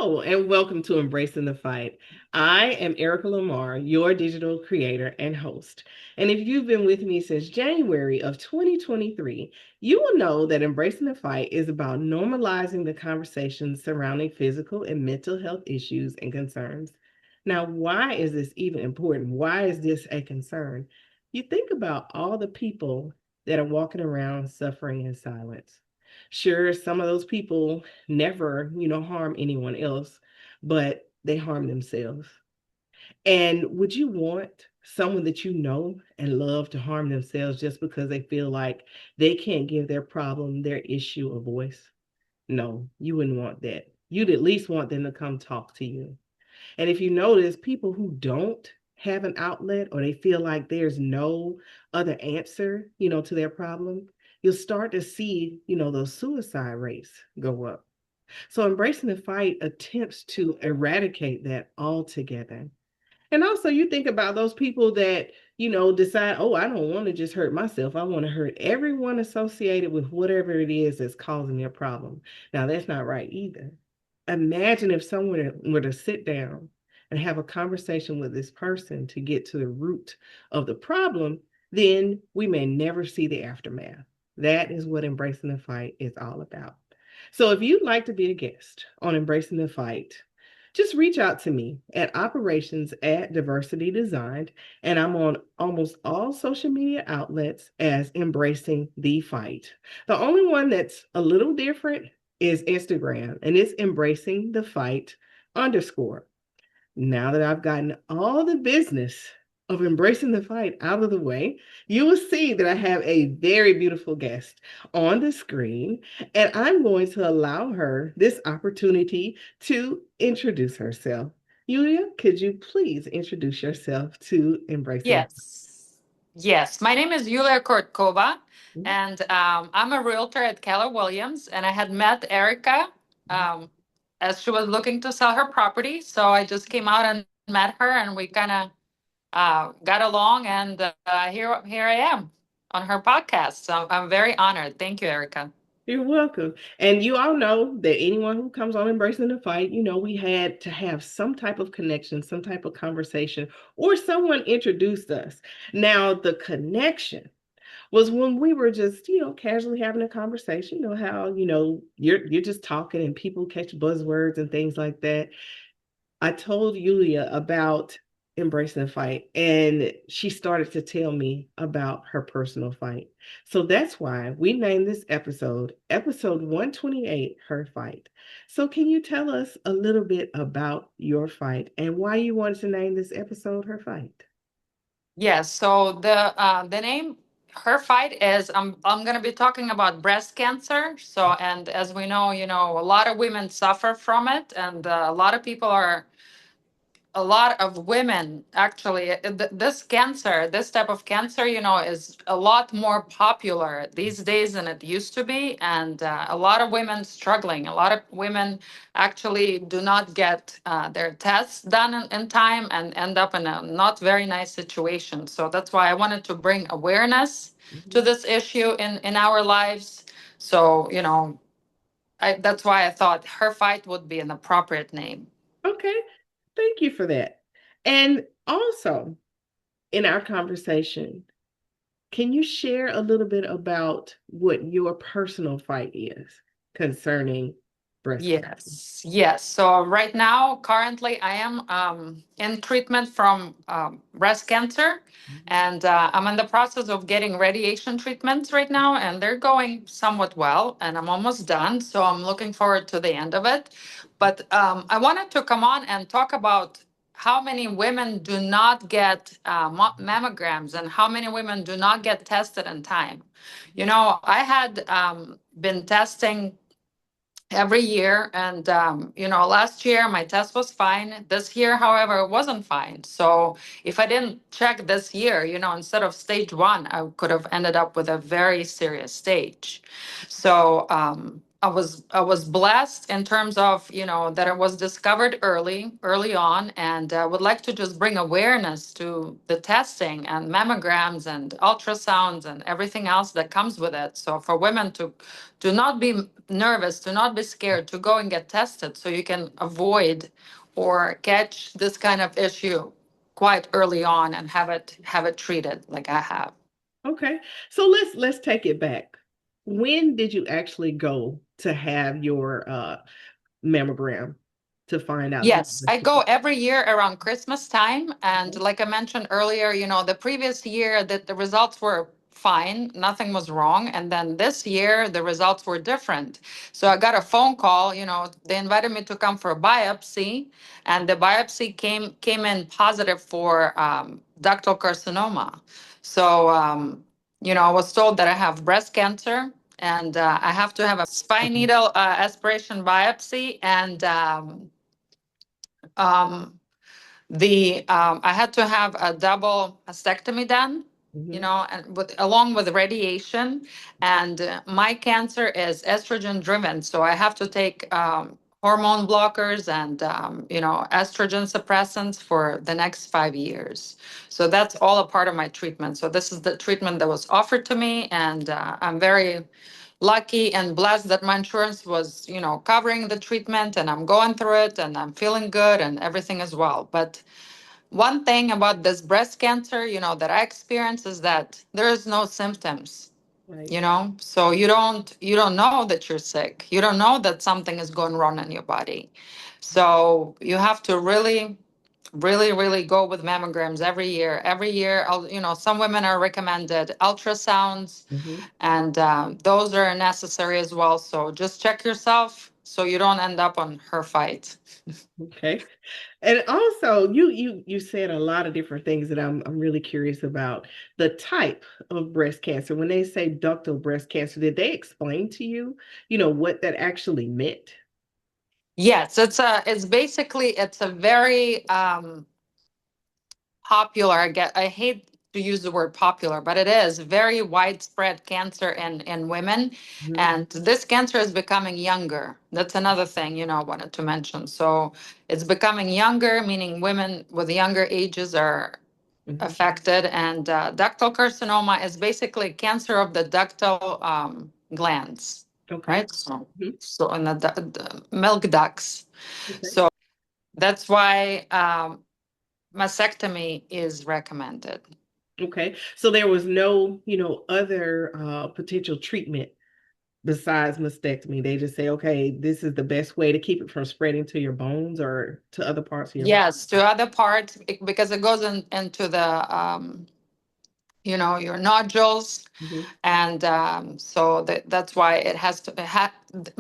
Hello, and welcome to Embracing the Fight. I am Erica Lamar, your digital creator and host. And if you've been with me since January of 2023, you will know that Embracing the Fight is about normalizing the conversations surrounding physical and mental health issues and concerns. Now, why is this even important? Why is this a concern? You think about all the people that are walking around suffering in silence. Sure, some of those people never, harm anyone else, but they harm themselves. And would you want someone that you know and love to harm themselves just because they feel like they can't give their problem, their issue a voice? No, you wouldn't want that. You'd at least want them to come talk to you. And if you notice, people who don't have an outlet or they feel like there's no other answer, to their problem, you'll start to see, those suicide rates go up. So embracing the fight attempts to eradicate that altogether. And also you think about those people that, decide, oh, I don't want to just hurt myself. I want to hurt everyone associated with whatever it is that's causing their problem. Now that's not right either. Imagine if someone were to sit down and have a conversation with this person to get to the root of the problem, then we may never see the aftermath. That is what embracing the fight is all about. So if you'd like to be a guest on Embracing the Fight, just reach out to me at operations at Diversity Designed, and I'm on almost all social media outlets as Embracing the Fight. The only one that's a little different is Instagram, and it's Embracing the Fight underscore. Now that I've gotten all the business of embracing the fight out of the way, you will see that I have a very beautiful guest on the screen, and I'm going to allow her this opportunity to introduce herself. Yulia, could you please introduce yourself to Embracing the Yes. Yes. My name is Yulia Korotkova, Fight? and I'm a realtor at Keller Williams. And I had met Erica um, as she was looking to sell her property. So I just came out and met her, and we kind of got along. And here I am on her podcast. So I'm very honored. Thank you, Erica. You're welcome. And you all know that anyone who comes on Embracing the Fight, we had to have some type of connection, some type of conversation, or someone introduced us. Now, the connection was when we were just, casually having a conversation, how, you're just talking and people catch buzzwords and things like that. I told Yulia about embracing the fight, and she started to tell me about her personal fight. So that's why we named this episode 128, Her Fight. So, can you tell us a little bit about your fight and why you wanted to name this episode Her Fight? Yes. So the name her fight is I'm going to be talking about breast cancer. So and as we know, a lot of women suffer from it, and a lot of women actually this cancer, this type of cancer, is a lot more popular these days than it used to be. And a lot of women struggling, a lot of women actually do not get their tests done in time and end up in a not very nice situation. So that's why I wanted to bring awareness to Mhm. this issue in our lives. So that's why I thought her fight would be an appropriate name. Okay, thank you for that. And also, in our conversation, can you share a little bit about what your personal fight is concerning breast cancer? Yes, yes. So right now, currently, I am in treatment from breast cancer, and I'm in the process of getting radiation treatments right now, and they're going somewhat well, and I'm almost done. So I'm looking forward to the end of it. But I wanted to come on and talk about how many women do not get mammograms and how many women do not get tested in time. I had been testing every year. And, last year my test was fine. This year, however, it wasn't fine. So if I didn't check this year, instead of stage one, I could have ended up with a very serious stage. So I was blessed in terms of, that it was discovered early on, and I would like to just bring awareness to the testing and mammograms and ultrasounds and everything else that comes with it. So for women to not be nervous, to not be scared, to go and get tested so you can avoid or catch this kind of issue quite early on and have it treated like I have. Okay. So let's take it back. When did you actually go to have your mammogram to find out that Yes, you I were go sick? every year around Christmas time. And like I mentioned earlier, the previous year that the results were fine, nothing was wrong. And then this year, the results were different. So I got a phone call, they invited me to come for a biopsy, and the biopsy came in positive for ductal carcinoma. So, I was told that I have breast cancer, and I have to have a spine Okay. needle aspiration biopsy, and um, I had to have a double mastectomy done, Hmm. and along with radiation. And my cancer is estrogen driven, so I have to take hormone blockers and estrogen suppressants for the next 5 years. So that's all a part of my treatment. So this is the treatment that was offered to me, and I'm very lucky and blessed that my insurance was, covering the treatment, and I'm going through it and I'm feeling good and everything as well. But one thing about this breast cancer, that I experience is that there is no symptoms, Right. so you don't know that you're sick. You don't know that something is going wrong in your body. So you have to really, really, really go with mammograms every year. Every year, some women are recommended ultrasounds, Hmm. and those are necessary as well. So just check yourself so you don't end up on her fight. Okay. And also, you said a lot of different things that I'm really curious about. The type of breast cancer. When they say ductal breast cancer, did they explain to you, what that actually meant? Yes, it's a very popular. I hate to use the word popular, but it is very widespread cancer in women, Hmm. and this cancer is becoming younger. That's another thing, I wanted to mention. So it's becoming younger, meaning women with younger ages are Hmm. affected, and ductal carcinoma is basically cancer of the ductal glands, Okay. right? So, Mhm. so in the milk ducts. Okay. So that's why mastectomy is recommended. Okay. So there was no, other potential treatment besides mastectomy. They just say, okay, this is the best way to keep it from spreading to your bones or to other parts of your body. Yes, to other parts because it goes into the your nodules, Hmm. and so that's why it has to.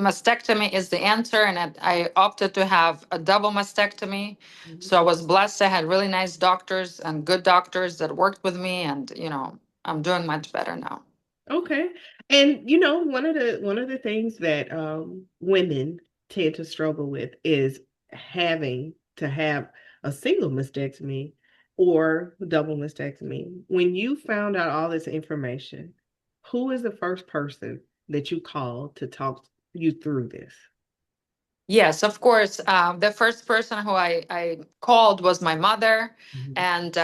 Mastectomy is the answer, and I opted to have a double mastectomy. Hmm. So I was blessed. I had really nice doctors and good doctors that worked with me, and I'm doing much better now. Okay. And one of the things that women tend to struggle with is having to have a single mastectomy or double mastectomy. When you found out all this information, who is the first person that you called to talk you through this? Yes, of course. The first person who I called was my mother. Mhm. And,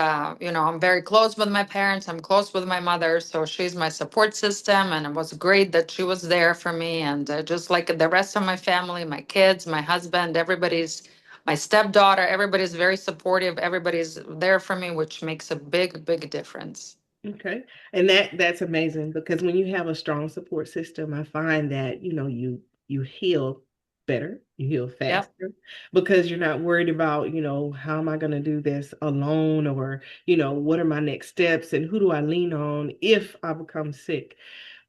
I'm very close with my parents. I'm close with my mother. So she's my support system. And it was great that she was there for me. And just like the rest of my family, my kids, my husband, my stepdaughter, everybody's very supportive. Everybody's there for me, which makes a big, big difference. Okay. And that's amazing because when you have a strong support system, I find that, you heal better, you heal Yep. faster because you're not worried about, how am I going to do this alone or, what are my next steps and who do I lean on if I become sick.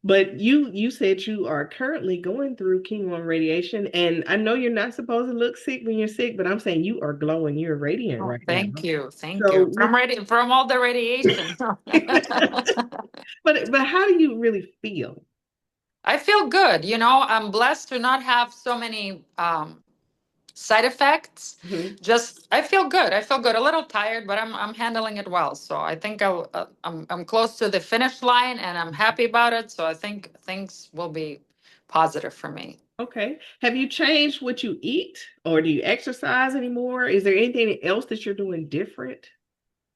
But you said you are currently going through chemo and radiation, and I know you're not supposed to look sick when you're sick, but I'm saying you are glowing, you're radiant Oh, right thank now. you. Thank So you. From all the radiation. but how do you really feel? I feel good. I'm blessed to not have so many side effects. Mhm. Just I feel good. I feel good. A little tired, but I'm handling it well. So I think I'm close to the finish line, and I'm happy about it. So I think things will be positive for me. Okay. Have you changed what you eat or do you exercise anymore? Is there anything else that you're doing different?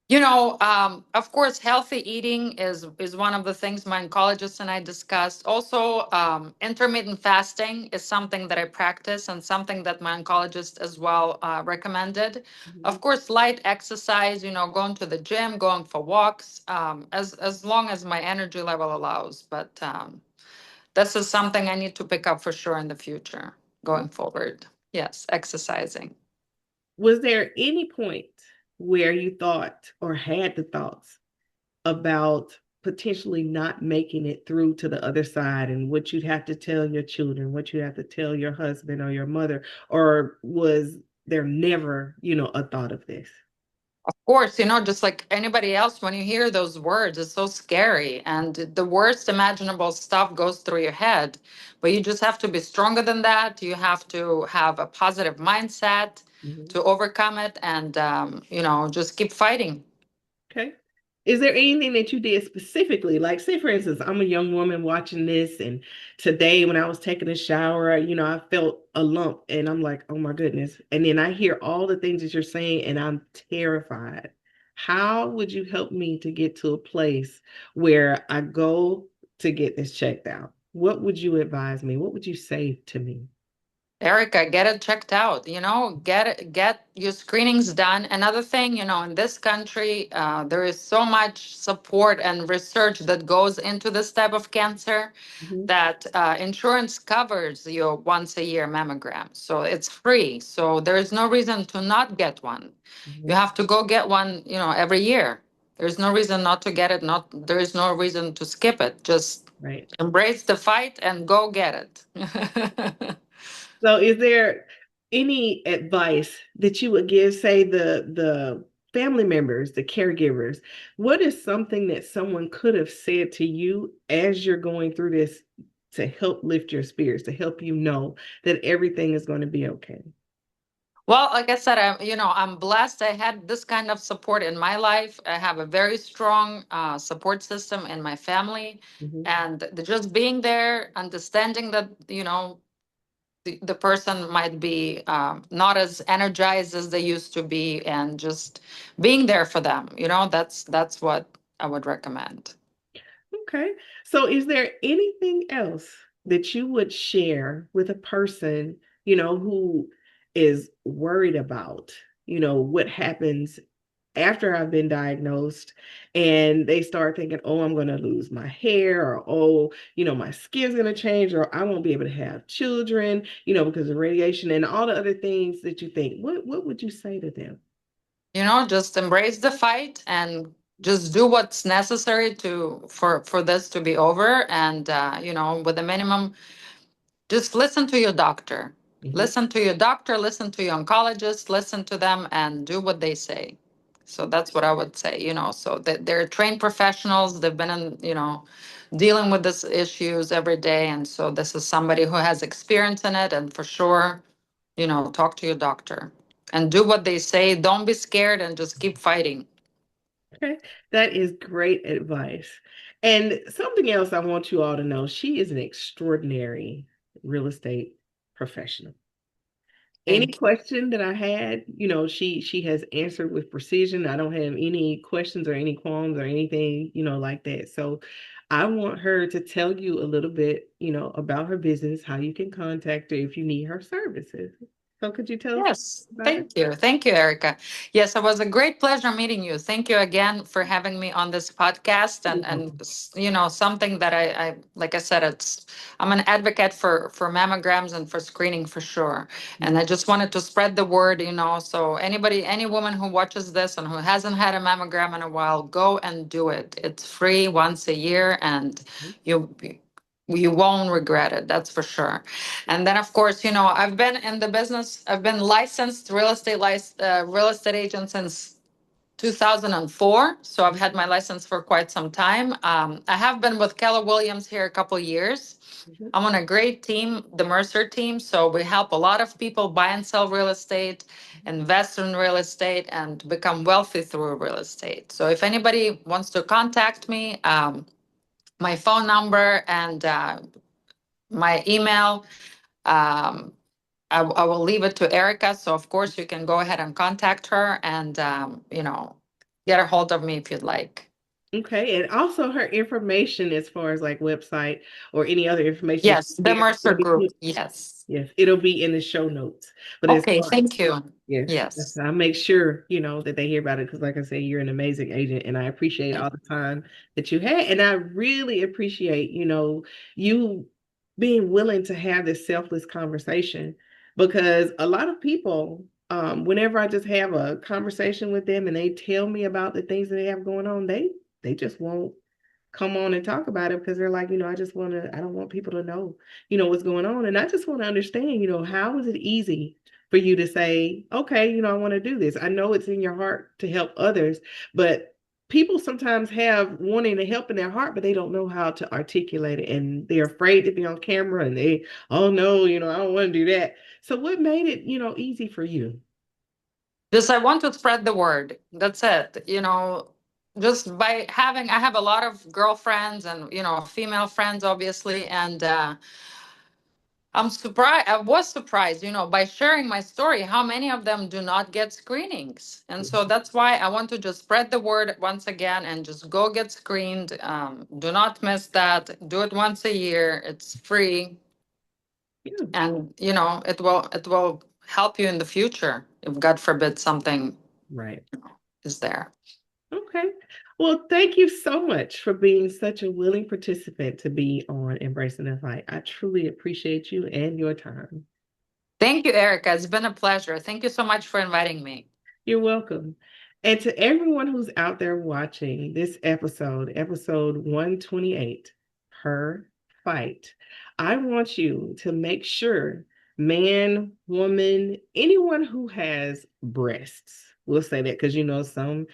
Of course, healthy eating is one of the things my oncologist and I discussed. Also, intermittent fasting is something that I practice and something that my oncologist as well recommended. Mhm. Of course, light exercise, going to the gym, going for walks, as long as my energy level allows. But this is something I need to pick up for sure in the future, going forward. Yes, exercising. Was there any point where you thought or had the thoughts about potentially not making it through to the other side and what you'd have to tell your children, what you have to tell your husband or your mother, or was there never, a thought of this? Of course, just like anybody else, when you hear those words, it's so scary. And the worst imaginable stuff goes through your head. But you just have to be stronger than that. You have to have a positive mindset Mhm. to overcome it and, just keep fighting. Okay. Is there anything that you did specifically? Like, say, for instance, I'm a young woman watching this, and today when I was taking a shower, I felt a lump, and I'm like, oh my goodness. And then I hear all the things that you're saying, and I'm terrified. How would you help me to get to a place where I go to get this checked out? What would you advise me? What would you say to me? Erica, get it checked out. Get your screenings done. Another thing, in this country, there is so much support and research that goes into this type of cancer Mhm. that insurance covers your once a year mammogram. So it's free. So there is no reason to not get one. You Mhm. have to go get one, every year. There's no reason not to get it. There is no reason to skip it. Just Right. embrace the fight and go get it. So is there any advice that you would give, say, the family members, the caregivers? What is something that someone could have said to you as you're going through this to help lift your spirits, to help you know that everything is going to be okay? Well, like I said, I'm blessed. I had this kind of support in my life. I have a very strong support system in my family, Mhm. and just being there, understanding that the person might be not as energized as they used to be, and just being there for them. That's what I would recommend. Okay. So is there anything else that you would share with a person, who is worried about, what happens after I've been diagnosed and they start thinking, oh, I'm going to lose my hair, or, oh, my skin's going to change, or I won't be able to have children, because of radiation and all the other things that you think. What would you say to them? Just embrace the fight and just do what's necessary for this to be over, and with a minimum. Just listen to your doctor. Mhm. Listen to your doctor, listen to your oncologist, listen to them and do what they say. So that's what I would say, so that they're trained professionals. They've been in, dealing with these issues every day. And so this is somebody who has experience in it. And for sure, talk to your doctor and do what they say. Don't be scared and just keep fighting. Okay, that is great advice. And something else I want you all to know, she is an extraordinary real estate professional. Any Thank you. question that I had, she has answered with precision. I don't have any questions or any qualms or anything, like that. So I want her to tell you a little bit, about her business, how you can contact her if you need her services. So could you tell us Yes, about her? thank you. Thank you, Erica. Yes, it was a great pleasure meeting you. Thank you again for having me on this podcast, You're and welcome. something that I like I said, I'm an advocate for mammograms and for screening for sure. And I just wanted to spread the word, so any woman who watches this and who hasn't had a mammogram in a while, go and do it. It's free once a year, and you you won't regret it. That's for sure. And then, of course, I've been in the business. I've been licensed real estate agent since 2004. So I've had my license for quite some time. I have been with Keller Williams here a couple years. Mhm. I'm on a great team, the Mercer team. So we help a lot of people buy and sell real estate, invest in real estate, and become wealthy through real estate. So if anybody wants to contact me, my phone number and my email Um, I will leave it to Erica. So, of course, you can go ahead and contact her and, get a hold of me if you'd like. Okay, and also her information as far as like website or any other information that Yes, you the share, Mercer it'll be group. put, Yes. yes, it'll be in the show notes. But as Okay, far thank you. yes, Yes. I make sure, that they hear about it because, like I say, you're an amazing agent, and I appreciate all the time that you had. And I really appreciate, you being willing to have this selfless conversation because a lot of people, whenever I just have a conversation with them and they tell me about the things that they have going on, they just won't come on and talk about it because they're like, I don't want people to know, what's going on. And I just want to understand, how is it easy for you to say, okay, I want to do this. I know it's in your heart to help others, but people sometimes have wanting to help in their heart, but they don't know how to articulate it and they're afraid to be on camera and oh no, I don't want to do that. So what made it, easy for you? Just I want to spread the word. That's it. Just by having, I have a lot of girlfriends and, female friends, obviously. And I'm surprised, I was surprised, by sharing my story, how many of them do not get screenings. And so that's why I want to just spread the word once again and just go get screened. Do not miss that. Do it once a year. It's free. Yeah, And, it will help you in the future if God forbid something right. is there. Okay. Well, thank you so much for being such a willing participant to be on Embracing the Fight. I truly appreciate you and your time. Thank you, Erica. It's been a pleasure. Thank you so much for inviting me. You're welcome. And to everyone who's out there watching this episode 128, Her Fight, I want you to make sure, man, woman, anyone who has breasts, we'll say that because some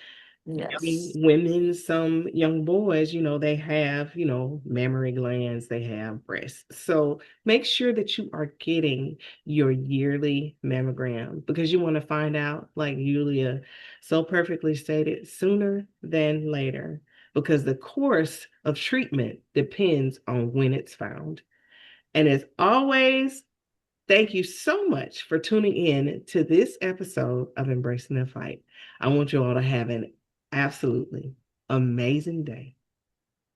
young Yes. women, some young boys, they have, mammary glands, they have breasts. So make sure that you are getting your yearly mammogram because you want to find out, like Yulia so perfectly stated, sooner than later, because the course of treatment depends on when it's found. And as always, thank you so much for tuning in to this episode of Embracing the Fight. I want you all to have an absolutely amazing day.